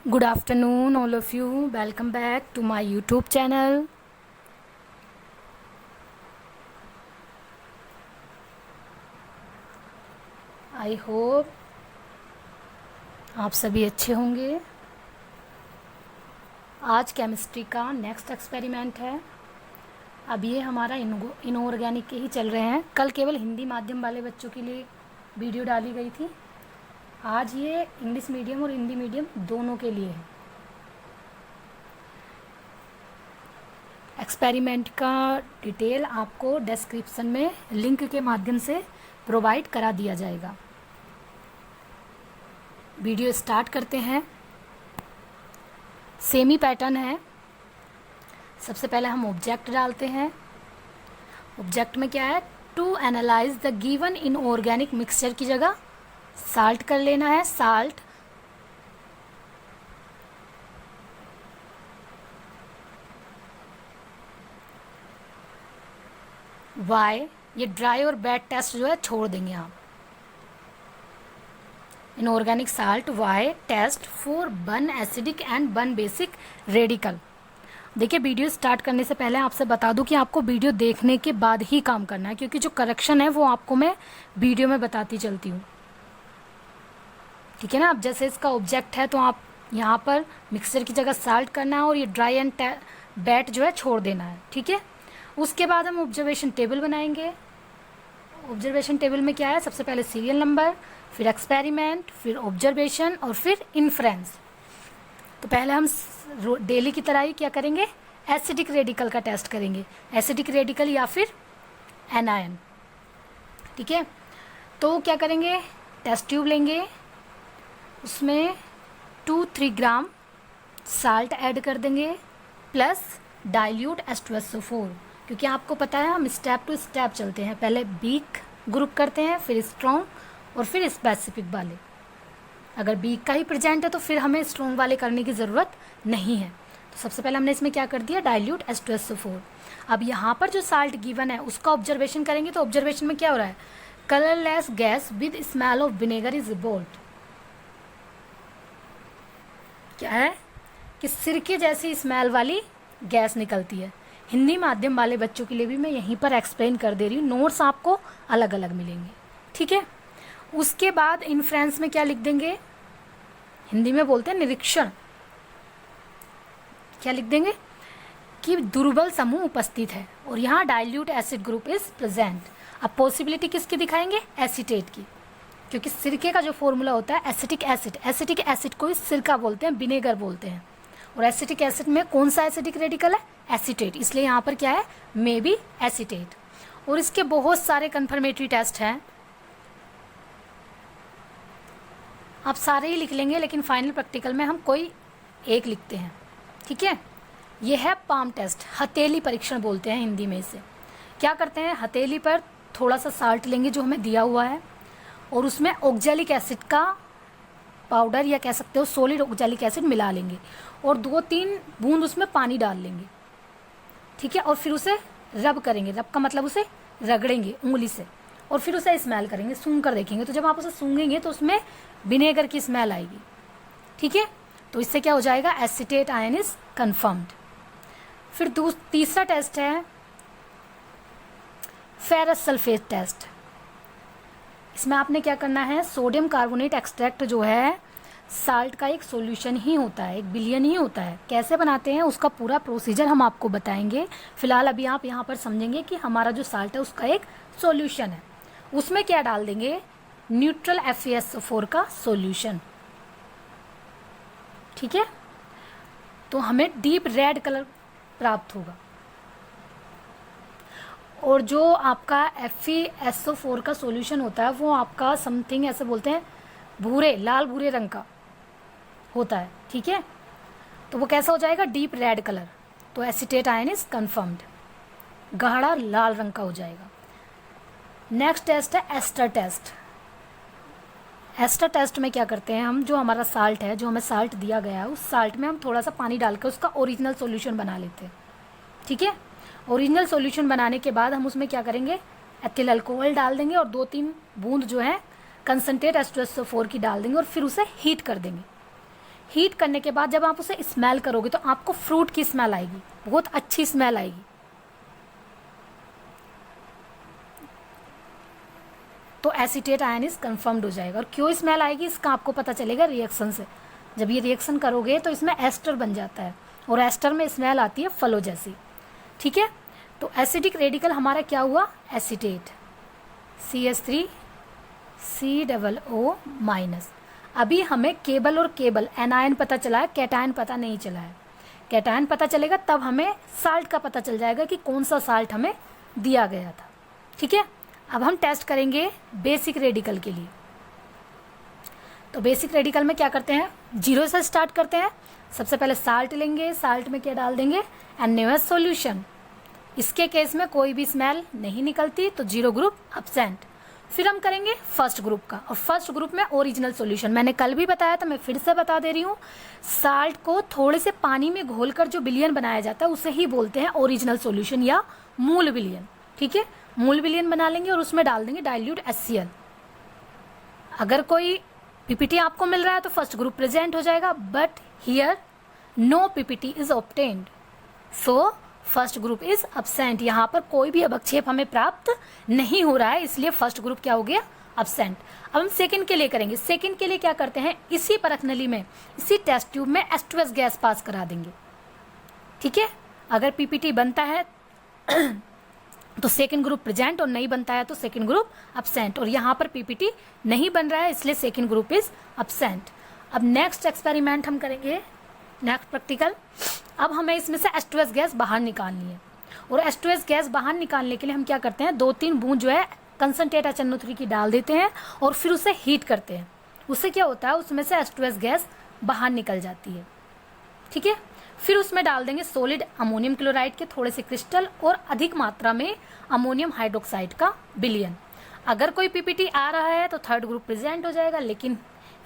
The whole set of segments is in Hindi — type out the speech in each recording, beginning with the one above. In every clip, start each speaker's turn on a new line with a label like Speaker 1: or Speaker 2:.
Speaker 1: Good afternoon, all of you. Welcome back to my YouTube channel. I hope आप सभी अच्छे होंगे। आज केमिस्ट्री का नेक्स्ट एक्सपेरिमेंट है। अब ये हमारा इनऑर्गेनिक के ही चल रहे हैं। कल केवल हिंदी माध्यम वाले बच्चों के लिए वीडियो डाली गई थी। आज ये इंग्लिश मीडियम और हिंदी मीडियम दोनों के लिए है। एक्सपेरिमेंट का डिटेल आपको डिस्क्रिप्शन में लिंक के माध्यम से प्रोवाइड करा दिया जाएगा। वीडियो स्टार्ट करते हैं। सेम ही पैटर्न है। सबसे पहले हम ऑब्जेक्ट डालते हैं। ऑब्जेक्ट में क्या है, to analyze the given inorganic mixture की जगह साल्ट कर लेना है। साल्ट वाई, ये ड्राई और बैड टेस्ट जो है छोड़ देंगे आप। Inorganic salt why test for one acidic and one basic radical. देखिए, वीडियो स्टार्ट करने से पहले आपसे बता दूं कि आपको वीडियो देखने के बाद ही काम करना है, क्योंकि जो करेक्शन है वो आपको मैं वीडियो में बताती चलती हूँ। ठीक है ना। अब जैसे इसका ऑब्जेक्ट है तो आप यहाँ पर मिक्सचर की जगह साल्ट करना है और ये ड्राई एंड बैट जो है छोड़ देना है। ठीक है। उसके बाद हम ऑब्जर्वेशन टेबल बनाएंगे। ऑब्जर्वेशन टेबल में क्या है, सबसे पहले सीरियल नंबर, फिर एक्सपेरिमेंट, फिर ऑब्जर्वेशन और फिर इन्फ्रेंस। तो पहले हम डेली की तरह ही क्या करेंगे, एसिडिक रेडिकल का टेस्ट करेंगे। एसिडिक रेडिकल या फिर एनायन। ठीक है। तो क्या करेंगे, टेस्ट ट्यूब लेंगे, उसमें 2-3 ग्राम साल्ट ऐड कर देंगे प्लस डाइल्यूट H2SO4। क्योंकि आपको पता है हम स्टेप टू स्टेप चलते हैं। पहले वीक ग्रुप करते हैं, फिर स्ट्रॉन्ग और फिर स्पेसिफिक वाले। अगर वीक का ही प्रेजेंट है तो फिर हमें स्ट्रॉन्ग वाले करने की ज़रूरत नहीं है। तो सबसे पहले हमने इसमें क्या कर दिया, डाइल्यूट H2SO4। अब यहाँ पर जो साल्ट गिवन है उसका ऑब्जर्वेशन करेंगे। तो ऑब्जर्वेशन में क्या हो रहा है, colourless gas with smell of vinegar is bolt. क्या है कि सिरके जैसी स्मेल वाली गैस निकलती है। हिंदी माध्यम वाले बच्चों के लिए भी मैं यहीं पर एक्सप्लेन कर दे रही हूँ। नोट्स आपको अलग अलग मिलेंगे। ठीक है। उसके बाद इन्फ्रेंस में क्या लिख देंगे, हिंदी में बोलते हैं निरीक्षण। क्या लिख देंगे कि दुर्बल समूह उपस्थित है और यहाँ dilute acid group is present. अब पॉसिबिलिटी किसकी दिखाएंगे, एसीटेट की, क्योंकि सिरके का जो फॉर्मूला होता है एसिटिक एसिड। एसिटिक एसिड को सिरका बोलते हैं, विनेगर बोलते हैं। और एसिटिक एसिड में कौन सा एसिडिक रेडिकल है, एसीटेट। इसलिए यहाँ पर क्या है, मे बी एसीटेट। और इसके बहुत सारे कंफर्मेटरी टेस्ट हैं, आप सारे ही लिख लेंगे, लेकिन फाइनल प्रैक्टिकल में हम कोई एक लिखते हैं। ठीक है। ये है पाम टेस्ट, हथेली परीक्षण बोलते हैं हिंदी में इसे। क्या करते हैं, हथेली पर थोड़ा सा साल्ट लेंगे जो हमें दिया हुआ है और उसमें ऑक्जेलिक एसिड का पाउडर या कह सकते हो सॉलिड ऑक्जेलिक एसिड मिला लेंगे और 2-3 बूंद उसमें पानी डाल लेंगे। ठीक है। और फिर उसे रब करेंगे। रब का मतलब उसे रगड़ेंगे उंगली से और फिर उसे स्मेल करेंगे, सूंघ कर देखेंगे। तो जब आप उसे सूंघेंगे तो उसमें विनेगर की स्मेल आएगी। ठीक है। तो इससे क्या हो जाएगा, एसीटेट आयन इज कन्फर्म्ड। फिर तीसरा टेस्ट है फेरस सल्फेट टेस्ट। इसमें आपने क्या करना है, सोडियम कार्बोनेट एक्सट्रैक्ट जो है साल्ट का एक सॉल्यूशन ही होता है, एक विलयन ही होता है। कैसे बनाते हैं उसका पूरा प्रोसीजर हम आपको बताएंगे। फिलहाल अभी आप यहाँ पर समझेंगे कि हमारा जो साल्ट है उसका एक सॉल्यूशन है। उसमें क्या डाल देंगे, न्यूट्रल FeSO4 का सॉल्यूशन। ठीक है। तो हमें डीप रेड कलर प्राप्त होगा। और जो आपका FeSO4 का सॉल्यूशन होता है वो आपका समथिंग ऐसे बोलते हैं भूरे, लाल भूरे रंग का होता है। ठीक है। तो वो कैसा हो जाएगा, डीप रेड कलर। तो एसीटेट आयन इज कन्फर्म्ड, गाढ़ा लाल रंग का हो जाएगा। नेक्स्ट टेस्ट है एस्टर टेस्ट। एस्टर टेस्ट में क्या करते हैं हम, जो हमारा साल्ट है, जो हमें साल्ट दिया गया है, उस साल्ट में हम थोड़ा सा पानी डाल के उसका ओरिजिनल सॉल्यूशन बना लेते हैं। ठीक है। ओरिजिनल सॉल्यूशन बनाने के बाद हम उसमें क्या करेंगे, एथिल अल्कोहल डाल देंगे और 2-3 बूंद जो है कंसनट्रेट H2SO4 की डाल देंगे और फिर उसे हीट कर देंगे। हीट करने के बाद जब आप उसे स्मेल करोगे तो आपको फ्रूट की स्मेल आएगी, बहुत अच्छी स्मेल आएगी। तो एसीटेट आयन कंफर्म्ड हो जाएगा। और क्यों स्मेल आएगी इसका आपको पता चलेगा रिएक्शन से। जब ये रिएक्शन करोगे तो इसमें एस्टर बन जाता है और एस्टर में स्मेल आती है फलो जैसी। ठीक है, तो एसिडिक रेडिकल हमारा क्या हुआ, एसीटेट, CH3COO-। अभी हमें केबल और केबल एनायन पता चला है, कैटायन पता नहीं चला है। कैटायन पता चलेगा तब हमें साल्ट का पता चल जाएगा कि कौन सा साल्ट हमें दिया गया था। ठीक है, अब हम टेस्ट करेंगे बेसिक रेडिकल के लिए। तो बेसिक रेडिकल में क्या करते हैं, 0 से स्टार्ट करते हैं। सबसे पहले साल्ट लेंगे, साल्ट में क्या डाल देंगे, NaOH सॉल्यूशन। इसके केस में कोई भी स्मेल नहीं निकलती तो 0 ग्रुप एब्सेंट। फिर हम करेंगे फर्स्ट ग्रुप का, और फर्स्ट ग्रुप में ओरिजिनल सॉल्यूशन। मैंने कल भी बताया था, मैं फिर से बता दे रही हूँ। साल्ट को थोड़े से पानी में घोलकर जो विलयन बनाया जाता है उसे ही बोलते हैं ओरिजिनल सॉल्यूशन या मूल विलयन। ठीक है, मूल विलयन बना लेंगे और उसमें डाल देंगे डाइल्यूट HCl। अगर कोई पीपीटी आपको मिल रहा है तो फर्स्ट ग्रुप प्रेजेंट हो जाएगा, but here no PPT is obtained, so first group is absent. यहाँ पर कोई भी अवक्षेप हमें प्राप्त नहीं हो रहा है, इसलिए फर्स्ट ग्रुप क्या हो गया, एब्सेंट। अब हम सेकंड के लिए करेंगे। सेकंड के लिए क्या करते हैं, इसी परख नली में, इसी टेस्ट ट्यूब में H2S गैस पास करा देंगे। ठीक है, अगर पीपीटी बनता है तो सेकंड ग्रुप प्रेजेंट, और नहीं बनता है तो सेकंड ग्रुप एब्सेंट। और यहाँ पर पीपीटी नहीं बन रहा है इसलिए सेकंड ग्रुप इज एब्सेंट। अब नेक्स्ट एक्सपेरिमेंट हम करेंगे, नेक्स्ट प्रैक्टिकल। अब हमें इसमें से H2S गैस बाहर निकालनी है, और H2S गैस बाहर निकालने के लिए हम क्या करते हैं, 2-3 बूंद जो है कंसनट्रेट HNO3 की डाल देते हैं और फिर उसे हीट करते हैं। उससे क्या होता है, उसमें से H2S गैस बाहर निकल जाती है। ठीक है, फिर उसमें डाल देंगे सॉलिड अमोनियम क्लोराइड के थोड़े से क्रिस्टल और अधिक मात्रा में अमोनियम हाइड्रोक्साइड का विलयन। अगर कोई पीपीटी आ रहा है तो थर्ड ग्रुप प्रेजेंट हो जाएगा, लेकिन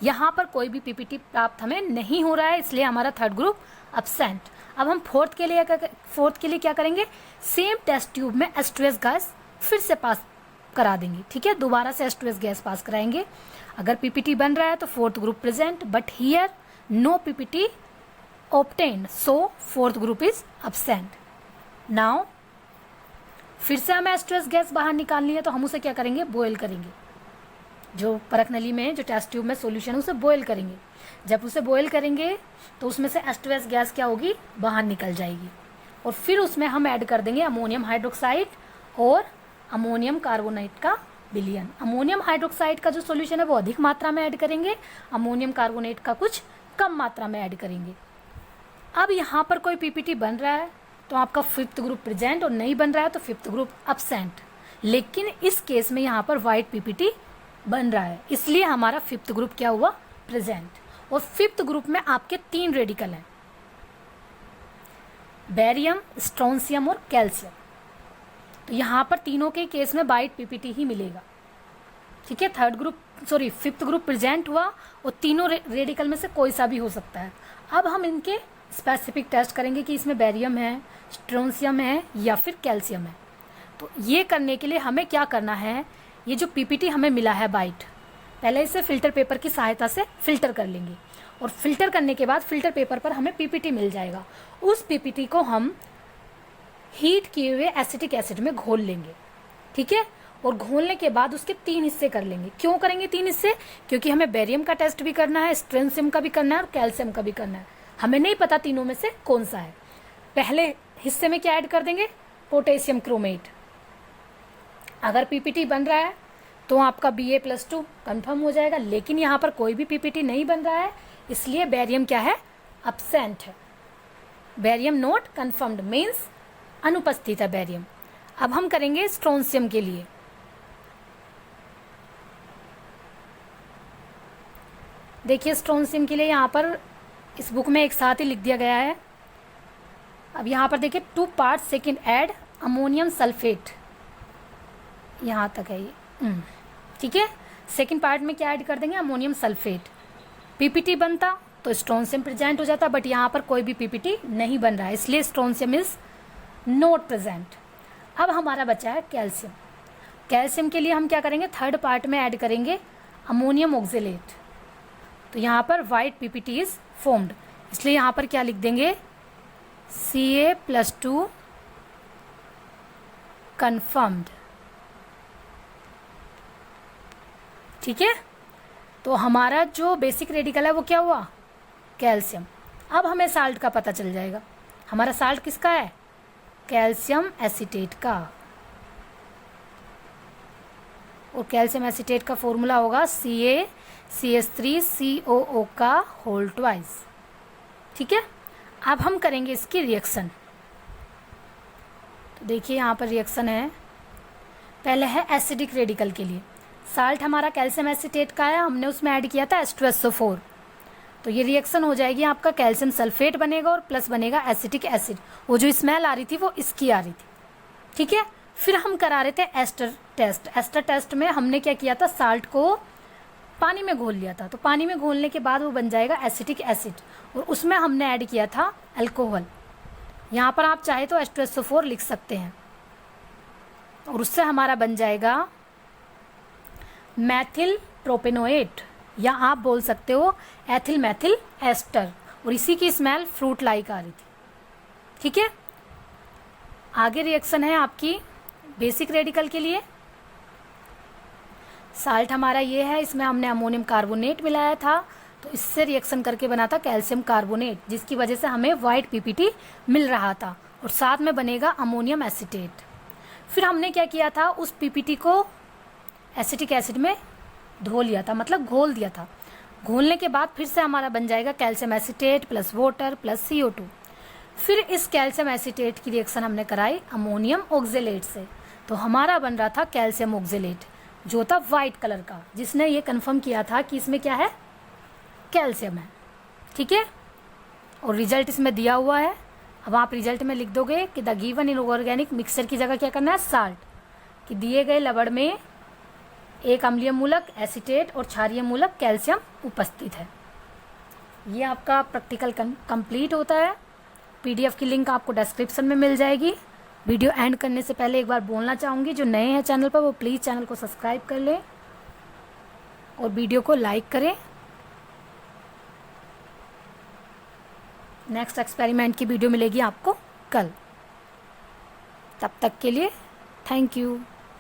Speaker 1: यहाँ पर कोई भी पीपीटी प्राप्त हमें नहीं हो रहा है, इसलिए हमारा थर्ड ग्रुप एब्सेंट। अब हम फोर्थ के लिए क्या करेंगे, सेम टेस्ट ट्यूब में H2S गैस फिर से पास करा देंगे। ठीक है, दोबारा से H2S गैस पास कराएंगे। अगर पीपीटी बन रहा है तो fourth group present, but here no PPT obtained, so fourth group is absent. Now फिर से हमें H2S गैस बाहर निकालनी है तो हम उसे क्या करेंगे, बॉयल करेंगे। जो परख नली में, जो टेस्ट ट्यूब में सॉल्यूशन है उसे बॉयल करेंगे। जब उसे बॉयल करेंगे तो उसमें से H2S गैस क्या होगी, बाहर निकल जाएगी। और फिर उसमें हम ऐड कर देंगे अमोनियम हाइड्रोक्साइड और अमोनियम कार्बोनेट का विलयन। अमोनियम हाइड्रोक्साइड का जो सॉल्यूशन है वो अधिक मात्रा में ऐड करेंगे, अमोनियम कार्बोनेट का कुछ कम मात्रा में ऐड करेंगे। अब यहाँ पर कोई पीपीटी बन रहा है तो आपका फिफ्थ ग्रुप प्रेजेंट, और नहीं बन रहा है तो फिफ्थ ग्रुप एब्सेंट। लेकिन इस केस में यहाँ पर व्हाइट पीपीटी बन रहा है, इसलिए हमारा फिफ्थ ग्रुप क्या हुआ, प्रेजेंट। और फिफ्थ ग्रुप में आपके 3 रेडिकल हैं, बेरियम, स्ट्रोंसियम और कैल्शियम। तो यहाँ पर तीनों के केस में व्हाइट पीपीटी ही मिलेगा। ठीक है, फिफ्थ ग्रुप प्रेजेंट हुआ और तीनों रेडिकल में से कोई सा भी हो सकता है। अब हम इनके स्पेसिफिक टेस्ट करेंगे कि इसमें बेरियम है, स्ट्रोंसियम है या फिर कैल्शियम है। तो ये करने के लिए हमें क्या करना है, ये जो पीपीटी हमें मिला है वाइट, पहले इसे फिल्टर पेपर की सहायता से फिल्टर कर लेंगे, और फिल्टर करने के बाद फिल्टर पेपर पर हमें पीपीटी मिल जाएगा। उस पीपीटी को हम हीट किए हुए एसिटिक एसिड में घोल लेंगे। ठीक है, और घोलने के बाद उसके 3 हिस्से कर लेंगे। क्यों करेंगे 3 हिस्से, क्योंकि हमें बेरियम का टेस्ट भी करना है, स्ट्रोंसियम का भी करना है और कैल्शियम का भी करना है। हमें नहीं पता तीनों में से कौन सा है। पहले हिस्से में क्या ऐड कर देंगे, पोटेशियम क्रोमेट। अगर पीपीटी बन रहा है तो आपका Ba+2 कंफर्म हो जाएगा, लेकिन यहाँ पर कोई भी पीपीटी नहीं बन रहा है, इसलिए बेरियम क्या है, एब्सेंट है। बेरियम नॉट कंफर्म्ड मीन्स अनुपस्थित है बेरियम। अब हम करेंगे स्ट्रोंसियम के लिए। देखिए स्ट्रोंसियम के लिए यहाँ पर इस बुक में एक साथ ही लिख दिया गया है। अब यहाँ पर देखिए 2 part second add ammonium sulphate, यहाँ तक है ये। ठीक है, सेकेंड पार्ट में क्या ऐड कर देंगे, अमोनियम सल्फेट। पीपीटी बनता तो स्ट्रोंसियम प्रेजेंट हो जाता, बट यहाँ पर कोई भी पीपीटी नहीं बन रहा है, इसलिए स्ट्रोंसियम इज नॉट प्रेजेंट। अब हमारा बचा है कैल्शियम। कैल्शियम के लिए हम क्या करेंगे, थर्ड पार्ट में ऐड करेंगे अमोनियम ऑक्जेलेट। तो यहाँ पर वाइट पीपीटी इज फॉर्म्ड, इसलिए यहाँ पर क्या लिख देंगे, Ca+2 कन्फर्म्ड। ठीक है, तो हमारा जो बेसिक रेडिकल है वो क्या हुआ, कैल्शियम। अब हमें साल्ट का पता चल जाएगा, हमारा साल्ट किसका है, कैल्शियम एसीटेट का, और कैल्शियम एसीटेट का फॉर्मूला होगा CaCH3COO का होल ट्वाइस। ठीक है, अब हम करेंगे इसकी रिएक्शन। तो देखिए यहाँ पर रिएक्शन है, पहले है एसिडिक रेडिकल के लिए, साल्ट हमारा कैल्शियम एसीटेट का है, हमने उसमें ऐड किया था H2SO4, तो ये रिएक्शन हो जाएगी, आपका कैल्शियम सल्फेट बनेगा और प्लस बनेगा एसिटिक एसिड। वो जो स्मेल आ रही थी वो इसकी आ रही थी। ठीक है, फिर हम करा रहे थे एस्टर टेस्ट। एस्टर टेस्ट में हमने क्या किया था, साल्ट को पानी में घोल लिया था, तो पानी में घोलने के बाद वो बन जाएगा एसिटिक एसिड, और उसमें हमने ऐड किया था अल्कोहल। यहाँ पर आप चाहे तो H2SO4 लिख सकते हैं, और उससे हमारा बन जाएगा मैथिल प्रोपेनोएट, या आप बोल सकते हो एथिल मैथिल एस्टर, और इसी की स्मेल फ्रूट लाइक आ रही थी। ठीक है, आगे रिएक्शन है आपकी बेसिक रेडिकल के लिए। साल्ट हमारा ये है, इसमें हमने अमोनियम कार्बोनेट मिलाया था, तो इससे रिएक्शन करके बना था कैल्शियम कार्बोनेट, जिसकी वजह से हमें वाइट पीपीटी मिल रहा था, और साथ में बनेगा अमोनियम एसीटेट। फिर हमने क्या किया था, उस पीपीटी को एसिटिक एसिड में धो लिया था, मतलब घोल दिया था। घोलने के बाद फिर से हमारा बन जाएगा calcium acetate plus water plus CO2। फिर इस कैल्शियम एसीटेट की रिएक्शन हमने कराई अमोनियम ऑक्जेलेट से, तो हमारा बन रहा था कैल्शियम ऑक्जेलेट, जो था वाइट कलर का, जिसने ये कंफर्म किया था कि इसमें क्या है, कैल्शियम है। ठीक है, और रिजल्ट इसमें दिया हुआ है। अब आप रिजल्ट में लिख दोगे कि द गिवन इनऑर्गेनिक मिक्सचर की जगह क्या करना है, साल्ट, कि दिए गए लवण में एक अम्लीय मूलक एसीटेट और क्षारीय मूलक कैल्शियम उपस्थित है। ये आपका प्रैक्टिकल कंप्लीट होता है। PDF की लिंक आपको डिस्क्रिप्शन में मिल जाएगी। वीडियो एंड करने से पहले एक बार बोलना चाहूँगी, जो नए हैं चैनल पर वो प्लीज़ चैनल को सब्सक्राइब कर लें और वीडियो को लाइक करें। नेक्स्ट एक्सपेरिमेंट की वीडियो मिलेगी आपको कल, तब तक के लिए थैंक यू।